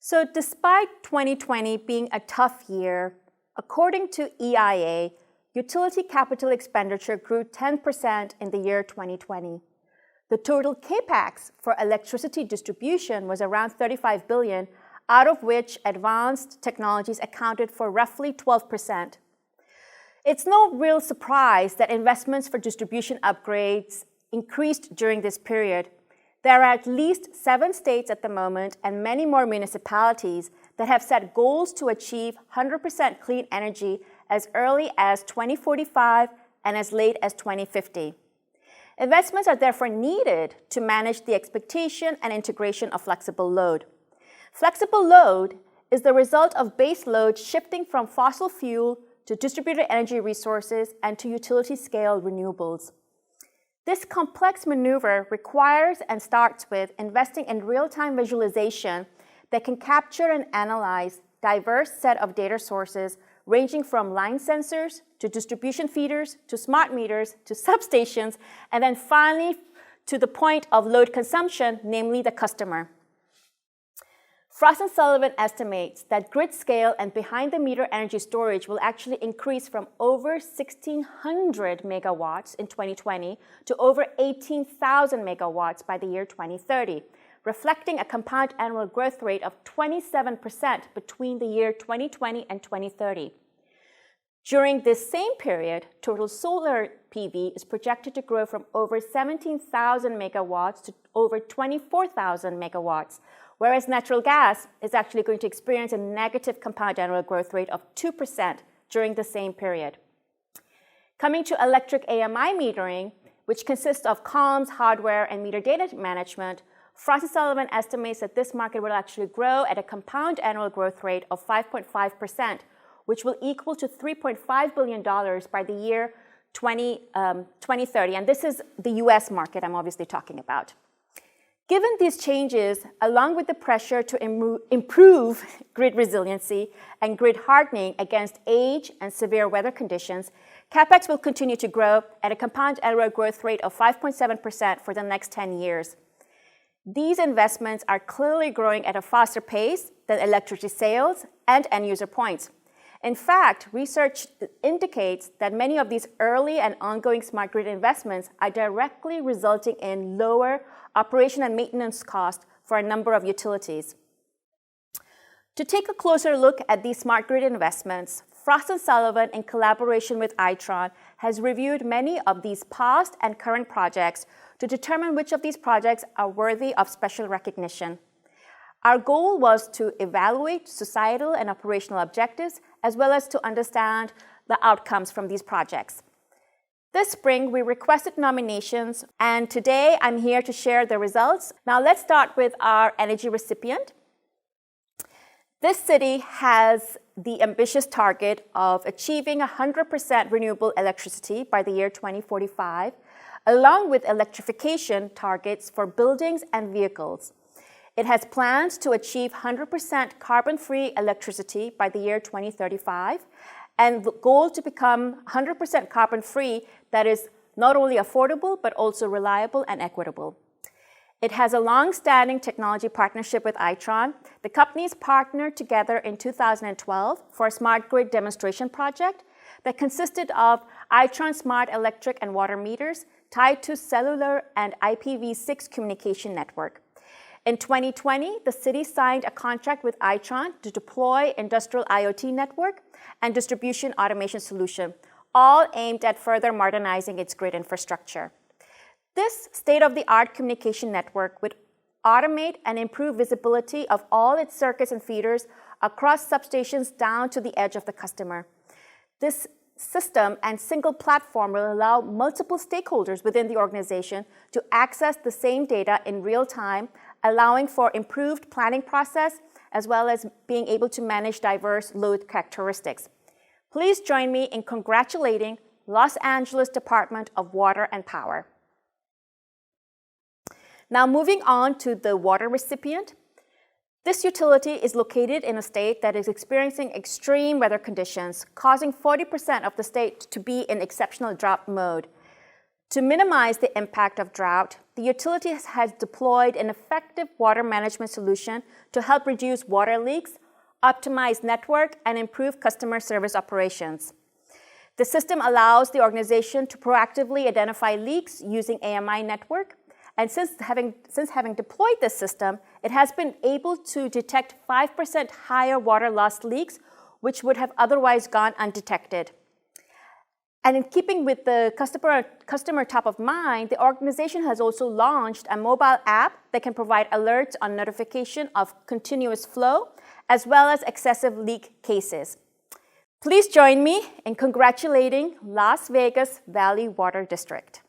So despite 2020 being a tough year, according to EIA, utility capital expenditure grew 10% in the year 2020. The total CAPEX for electricity distribution was around $35 billion, out of which advanced technologies accounted for roughly 12%. It's no real surprise that investments for distribution upgrades increased during this period. There are at least 7 states at the moment and many more municipalities that have set goals to achieve 100% clean energy as early as 2045 and as late as 2050. Investments are therefore needed to manage the expectation and integration of flexible load. Flexible load is the result of base load shifting from fossil fuel to distributed energy resources and to utility-scale renewables. This complex maneuver requires and starts with investing in real-time visualization that can capture and analyze a diverse set of data sources ranging from line sensors to distribution feeders to smart meters to substations, and then finally to the point of load consumption, namely the customer. Frost & Sullivan estimates that grid scale and behind-the-meter energy storage will actually increase from over 1,600 megawatts in 2020 to over 18,000 megawatts by the year 2030, reflecting a compound annual growth rate of 27% between the year 2020 and 2030. During this same period, total solar PV is projected to grow from over 17,000 megawatts to over 24,000 megawatts, whereas natural gas is actually going to experience a negative compound annual growth rate of 2% during the same period. Coming to electric AMI metering, which consists of comms, hardware, and meter data management, Frost & Sullivan estimates that this market will actually grow at a compound annual growth rate of 5.5%, which will equal to $3.5 billion by the year 2030. And this is the US market I'm obviously talking about. Given these changes, along with the pressure to improve grid resiliency and grid hardening against age and severe weather conditions, CAPEX will continue to grow at a compound annual growth rate of 5.7% for the next 10 years. These investments are clearly growing at a faster pace than electricity sales and end-user points. In fact, research indicates that many of these early and ongoing smart grid investments are directly resulting in lower operation and maintenance costs for a number of utilities. To take a closer look at these smart grid investments, Frost & Sullivan, in collaboration with Itron, has reviewed many of these past and current projects to determine which of these projects are worthy of special recognition. Our goal was to evaluate societal and operational objectives, as well as to understand the outcomes from these projects. This spring, we requested nominations, and today I'm here to share the results. Now let's start with our energy recipient. This city has the ambitious target of achieving 100% renewable electricity by the year 2045, along with electrification targets for buildings and vehicles. It has plans to achieve 100% carbon-free electricity by the year 2035, and the goal to become 100% carbon-free that is not only affordable, but also reliable and equitable. It has a long-standing technology partnership with Itron. The companies partnered together in 2012 for a smart grid demonstration project that consisted of Itron smart electric and water meters tied to cellular and IPv6 communication network. In 2020, the city signed a contract with Itron to deploy industrial IoT network and distribution automation solution, all aimed at further modernizing its grid infrastructure. This state-of-the-art communication network would automate and improve visibility of all its circuits and feeders across substations down to the edge of the customer. This system and single platform will allow multiple stakeholders within the organization to access the same data in real time, allowing for improved planning process, as well as being able to manage diverse load characteristics. Please join me in congratulating Los Angeles Department of Water and Power. Now moving on to the water recipient. This utility is located in a state that is experiencing extreme weather conditions, causing 40% of the state to be in exceptional drought mode. To minimize the impact of drought, the utility has deployed an effective water management solution to help reduce water leaks, optimize network, and improve customer service operations. The system allows the organization to proactively identify leaks using AMI network. And since having deployed this system, it has been able to detect 5% higher water loss leaks, which would have otherwise gone undetected. And in keeping with the customer top of mind, the organization has also launched a mobile app that can provide alerts on notification of continuous flow, as well as excessive leak cases. Please join me in congratulating Las Vegas Valley Water District.